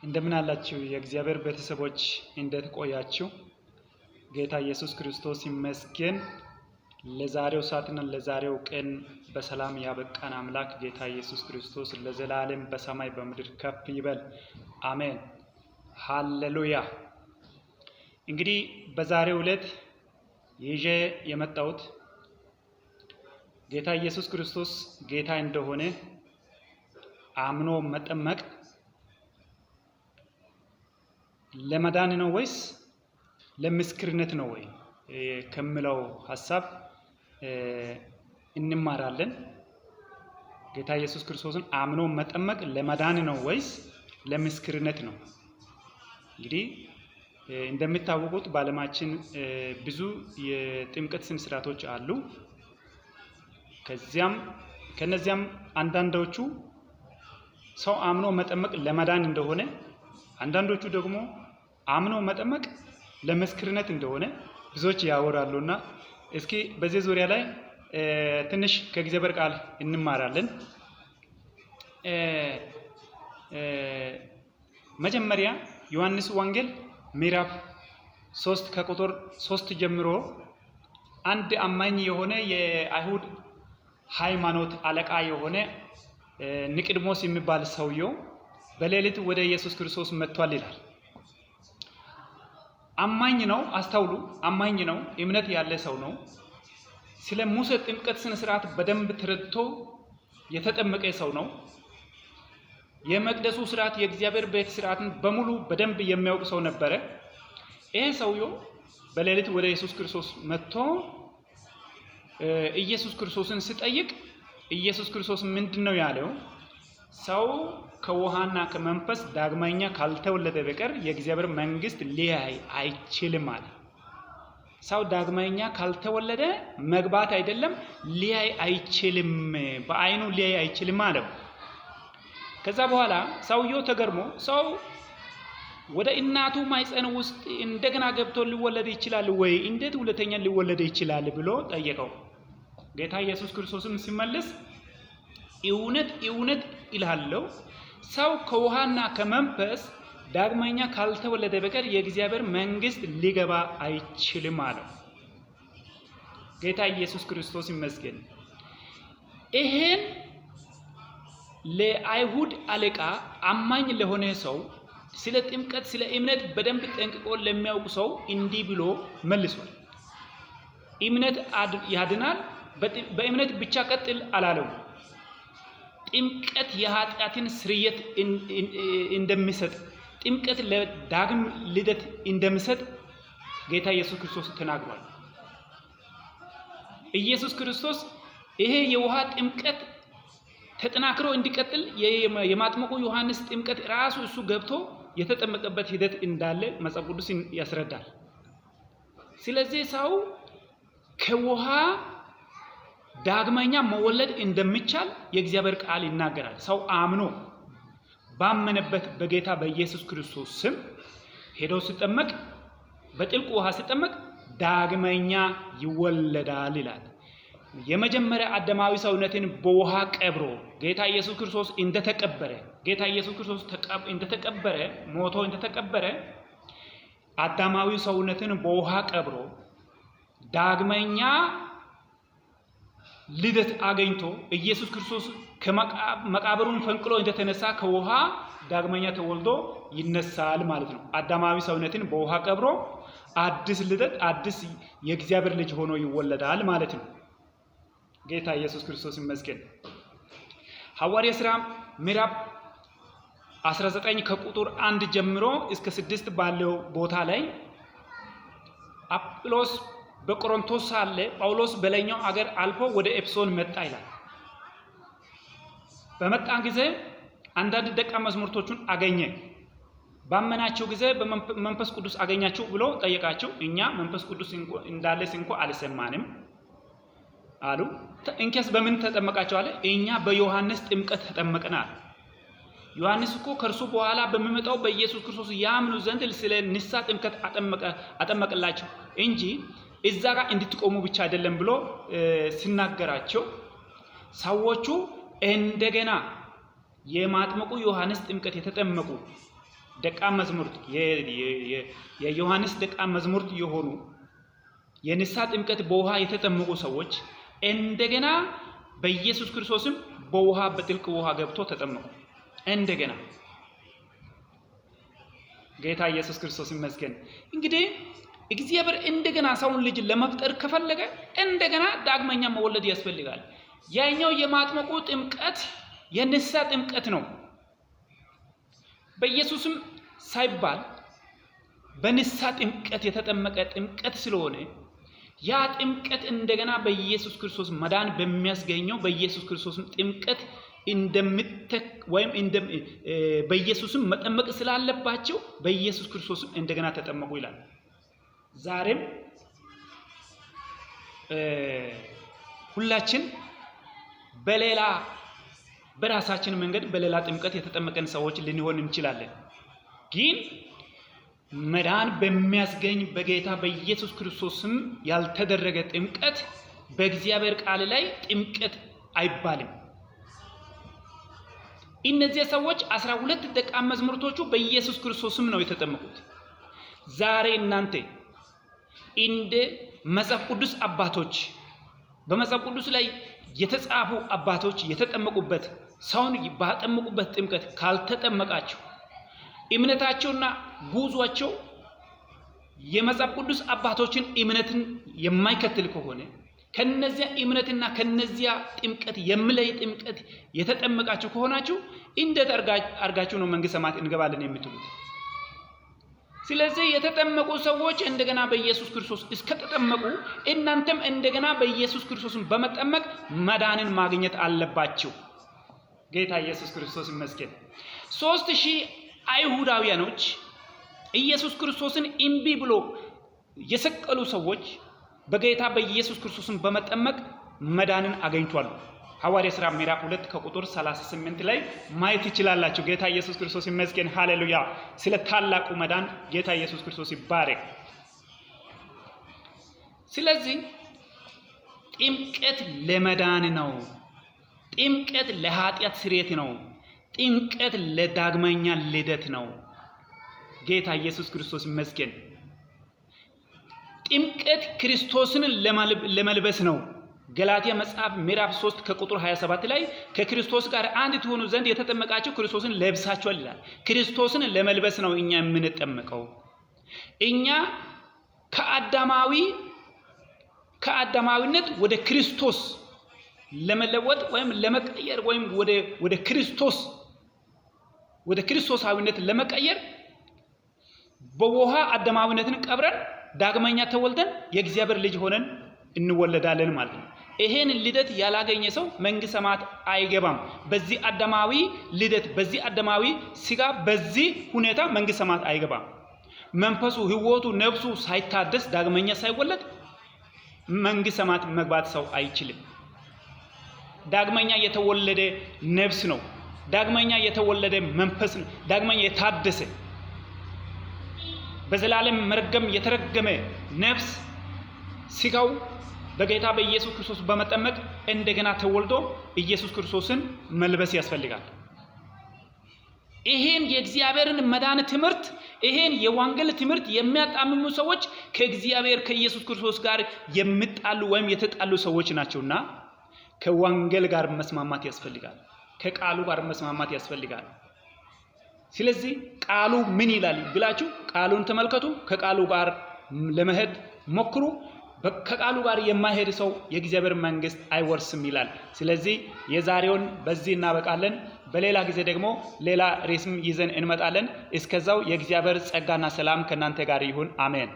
እንደምን አላችሁ የእግዚአብሔር ቤተሰቦች እንዴት ቆያችሁ? ጌታ ኢየሱስ ክርስቶስ ይመስገን። ለዛሬው ሰዓትና ለዛሬው ቀን በሰላም ያበቃን አምላክ ጌታ ኢየሱስ ክርስቶስ ለዘላለም በሰማይ በምድር ከፍ ይበል። አሜን ሃሌሉያ። እንግዲህ በዛሬው ዕለት ይዤ የመጣሁት ጌታ ኢየሱስ ክርስቶስ ጌታ እንደሆነ አምኖ መጠመቅ ለመዳን ነው ወይስ ለምስክርነት ነው ወይ ከሚለው ሐሳብ እንማራለን። ጌታ ኢየሱስ ክርስቶስን አምኖ መጠመቅ ለመዳን ነው ወይስ ለምስክርነት ነው? እንግዲህ እንደሚታወቁት በዓለማችን ብዙ የጥምቀት ስነ ስርዓቶች አሉ። ከነዚያም አንዳንዶቹ ሰው አምኖ መጠመቅ ለመዳን እንደሆነ፣ አንዳንዶቹ ደግሞ አምኖ መጠመቅ ለምስክርነት እንደሆነ ብዙዎች ያወራሉና እስኪ በዚህ ዙሪያ ላይ ትንሽ ከእግዚአብሔር ቃል እንማራለን። መጀመሪያ ዮሐንስ ወንጌል ምዕራፍ 3 ከቁጥር 3 ጀምሮ አንድ አማኝ የሆነ የአይሁድ ሃይማኖት አለቃ የሆነ ኒቆዲሞስ የሚባል ሰውየው በሌሊት ወደ ኢየሱስ ክርስቶስ መጥቷል ይላል። አማኝ ነው፣ አስተውሉ፣ አማኝ ነው፣ እምነት ያለ ሰው ነው። ስለ ሙሴ ጥምቀት ስነ ስርዓት በደንብ ተረድቶ የተጠመቀ ሰው ነው። የመቅደሱ ስርዓት የእግዚአብሔር ቤት ስርዓትን በሙሉ በደንብ የሚያውቅ ሰው ነበረ። ይሄ ሰውየው በሌሊት ወደ ኢየሱስ ክርስቶስ መጥቶ ኢየሱስ ክርስቶስን ሲጠይቅ ኢየሱስ ክርስቶስ ምንድነው ያለው? ሰው ከውሃና ከመንፈስ ዳግመኛ ካልተወለደ በቀር የእግዚአብሔር መንግስት ሊያይ አይችልም አለ። ሰው ዳግመኛ ካልተወለደ መግባት አይደለም ሊያይ አይችልም፣ በአይኑ ሊያይ አይችልም አለው። ከዛ በኋላ ሰውየው ተገርሞ ሰው ወደ እናቱ ማህፀን ውስጥ እንደገና ገብቶ ሊወለድ ይችላል ወይ? እንዴት ሁለተኛ ሊወለድ ይችላል ብሎ ጠየቀው። ጌታ ኢየሱስ ክርስቶስም ሲመልስ እውነት እውነት እልሃለሁ ሰው ከውሃና ከመንፈስ ዳግመኛ ካልተወለደ በቀር የእግዚአብሔር መንግስት ሊገባ አይችልም አለው። ጌታ ኢየሱስ ክርስቶስ ይመስገን። ይሄን ለአይሁድ አለቃ አማኝ ለሆነ ሰው ስለ ጥምቀት ስለ እምነት በደንብ ጠንቅቆ ለሚያውቅ ሰው እንዲህ ብሎ መልሷል። እምነት ያድናል፣ በእምነት ብቻ ቀጥል አላለው። ጥምቀት የኃጢአትን ስርየት እንደሚሰጥ፣ ጥምቀት ለዳግም ልደት እንደሚሰጥ ጌታ ኢየሱስ ክርስቶስ ተናግሯል። ኢየሱስ ክርስቶስ ይሄ የውሃ ጥምቀት ተጠናክሮ እንዲቀጥል የማጥመቁ ዮሐንስ ጥምቀት ራሱ እሱ ገብቶ የተጠመቀበት ሂደት እንዳለ መጽሐፍ ቅዱስ ያስረዳል። ስለዚህ ሰው ከውሃ ዳግመኛ መወለድ እንደሚቻል የእግዚአብሔር ቃል ይናገራል። ሰው አምኖ ባመነበት በጌታ በኢየሱስ ክርስቶስ ስም ሄዶ ሲጠመቅ፣ በጥልቅ ውሃ ሲጠመቅ ዳግመኛ ይወለዳል ይላል። የመጀመሪያ አዳማዊ ሰውነትን በውሃ ቀብሮ ጌታ ኢየሱስ ክርስቶስ እንደተቀበረ ሞቶ እንደተቀበረ አዳማዊ ሰውነትን በውሃ ቀብሮ ዳግመኛ ልደት አገኝቶ ኢየሱስ ክርስቶስ ከመቃብሩን ፈንቅሎ እንደተነሳ ከውሃ ዳግመኛ ተወልዶ ይነሳል ማለት ነው። አዳማዊ ሰውነትን በውሃ ቀብሮ አዲስ ልደት አዲስ የእግዚአብሔር ልጅ ሆኖ ይወለዳል ማለት ነው። ጌታ ኢየሱስ ክርስቶስ ይመስገን። ሐዋርያት ሥራ ምዕራፍ 19 ከቁጥር 1 ጀምሮ እስከ 6 ባለው ቦታ ላይ አጵሎስ በቆሮንቶስ ሳለ ጳውሎስ በላይኛው አገር አልፎ ወደ ኤፌሶን መጣ ይላል። በመጣ ጊዜ አንዳንድ ደቀ መዛሙርቶቹን አገኘ። ባመናቸው ጊዜ በመንፈስ ቅዱስ አገኛችሁ ብሎ ጠየቃቸው። እኛ መንፈስ ቅዱስ እንዳለስ እንኳን አልሰማንም አሉ። እንኪያስ በምን ተጠመቃችሁ አለ። እኛ በዮሐንስ ጥምቀት ተጠመቅናል። ዮሐንስ እኮ ከእርሱ በኋላ በሚመጣው በኢየሱስ ክርስቶስ ያምኑ ዘንድ ስለ ንስሐ ጥምቀት አጠመቅላቸው እንጂ እዛ ጋር እንድትቆሙ ብቻ አይደለም ብሎ ሲናገራቸው ሰዎቹ እንደገና የማጥመቁ ዮሐንስ ጥምቀት የተጠመቁ ደቀ መዛሙርት የዮሐንስ ደቀ መዛሙርት የሆኑ የንስሐ ጥምቀት በውሃ የተጠመቁ ሰዎች እንደገና በኢየሱስ ክርስቶስም በውሃ በጥልቅ ውሃ ገብቶ ተጠመቁ። እንደገና ጌታ ኢየሱስ ክርስቶስ ይመስገን። እንግዲህ እግዚአብሔር እንደገና ሰውን ልጅ ለመፍጠር ከፈለገ እንደገና ዳግመኛ መወለድ ያስፈልጋል። ያኛው የማጥመቁ ጥምቀት የንስሐ ጥምቀት ነው። በኢየሱስም ሳይባል በንስሐ ጥምቀት የተጠመቀ ጥምቀት ስለሆነ ያ ጥምቀት እንደገና በኢየሱስ ክርስቶስ መዳን በሚያስገኘው በኢየሱስ ክርስቶስ ጥምቀት እንደምትተክ ወይም በኢየሱስም መጠመቅ ስላለባቸው በኢየሱስ ክርስቶስ እንደገና ተጠመቁ ይላል። ዛሬም ሁላችን በሌላ በራሳችን መንገድ በሌላ ጥምቀት የተጠመቀን ሰዎች ልንሆን እንችላለን። ግን መዳን በሚያስገኝ በጌታ በኢየሱስ ክርስቶስም ያልተደረገ ጥምቀት በእግዚአብሔር ቃል ላይ ጥምቀት አይባልም። እነዚህ ሰዎች 12 ደቀ መዛሙርቶቹ በኢየሱስ ክርስቶስም ነው የተጠመቁት። ዛሬ እናንተ እንደ መጽሐፍ ቅዱስ አባቶች በመጽሐፍ ቅዱስ ላይ የተጻፉ አባቶች የተጠመቁበት ሰውን ባጠመቁበት ጥምቀት ካልተጠመቃችሁ እምነታቸውና ጉዟቸው የመጽሐፍ ቅዱስ አባቶችን እምነትን የማይከተል ከሆነ ከነዚያ እምነትና ከነዚያ ጥምቀት የምለይ ጥምቀት የተጠመቃችሁ ከሆናችሁ እንዴት አርጋችሁ ነው መንግስተ ሰማያት እንገባለን የምትሉት? ስለዚህ የተጠመቁ ሰዎች እንደገና በኢየሱስ ክርስቶስ እስከተጠመቁ እናንተም እንደገና በኢየሱስ ክርስቶስ በመጠመቅ መዳንን ማግኘት አለባችሁ። ጌታ ኢየሱስ ክርስቶስ ይመስገን። 3000 አይሁዳውያኖች ኢየሱስ ክርስቶስን እምቢ ብሎ የሰቀሉ ሰዎች በጌታ በኢየሱስ ክርስቶስን በመጠመቅ መዳንን አገኝቷል። ሐዋርያት ሥራ ምዕራፍ 2 ከቁጥር 38 ላይ ማየት ይችላልላችሁ። ጌታ ኢየሱስ ክርስቶስ ይመስገን። ሃሌሉያ! ስለ ታላቁ መዳን ጌታ ኢየሱስ ክርስቶስ ይባረክ። ስለዚህ ጥምቀት ለመዳን ነው። ጥምቀት ለኃጢአት ስርየት ነው። ጥምቀት ለዳግመኛ ልደት ነው። ጌታ ኢየሱስ ክርስቶስ ይመስገን። ጥምቀት ክርስቶስን ለመልበስ ነው። ገላትያ መጽሐፍ ምዕራፍ 3 ከቁጥር 27 ላይ ከክርስቶስ ጋር አንድ ትሆኑ ዘንድ የተጠመቃችሁ ክርስቶስን ለብሳችኋል ይላል። ክርስቶስን ለመልበስ ነው እኛ የምንጠመቀው። እኛ ከአዳማዊነት ወደ ክርስቶስ ለመለወጥ ወይም ለመቀየር ወይም ወደ ክርስቶሳዊነት ለመቀየር በውሃ አዳማዊነትን ቀብረን ዳግመኛ ተወልደን የእግዚአብሔር ልጅ ሆነን እንወለዳለን ማለት ነው። ይሄን ልደት ያላገኘ ሰው መንግስተ ሰማያት አይገባም። በዚህ አዳማዊ ልደት፣ በዚህ አዳማዊ ስጋ፣ በዚህ ሁኔታ መንግስተ ሰማያት አይገባም። መንፈሱ፣ ህይወቱ፣ ነፍሱ ሳይታደስ ዳግመኛ ሳይወለድ መንግስተ ሰማያት መግባት ሰው አይችልም። ዳግመኛ የተወለደ ነፍስ ነው። ዳግመኛ የተወለደ መንፈስ ነው። ዳግመኛ የታደሰ በዘላለም መርገም የተረገመ ነፍስ ስጋው በጌታ በኢየሱስ ክርስቶስ በመጠመቅ እንደገና ተወልዶ ኢየሱስ ክርስቶስን መልበስ ያስፈልጋል። ይሄን የእግዚአብሔርን መዳን ትምህርት፣ ይሄን የወንጌል ትምህርት የሚያጣምሙ ሰዎች ከእግዚአብሔር ከኢየሱስ ክርስቶስ ጋር የሚጣሉ ወይም የተጣሉ ሰዎች ናቸውና ከወንጌል ጋር መስማማት ያስፈልጋል። ከቃሉ ጋር መስማማት ያስፈልጋል። ስለዚህ ቃሉ ምን ይላል ብላችሁ ቃሉን ተመልከቱ። ከቃሉ ጋር ለመሄድ ሞክሩ። ከቃሉ ጋር የማይሄድ ሰው የእግዚአብሔር መንግስት አይወርስም ይላል። ስለዚህ የዛሬውን በዚህ እናበቃለን። በሌላ ጊዜ ደግሞ ሌላ ርዕስም ይዘን እንመጣለን። እስከዛው የእግዚአብሔር ጸጋና ሰላም ከእናንተ ጋር ይሁን። አሜን።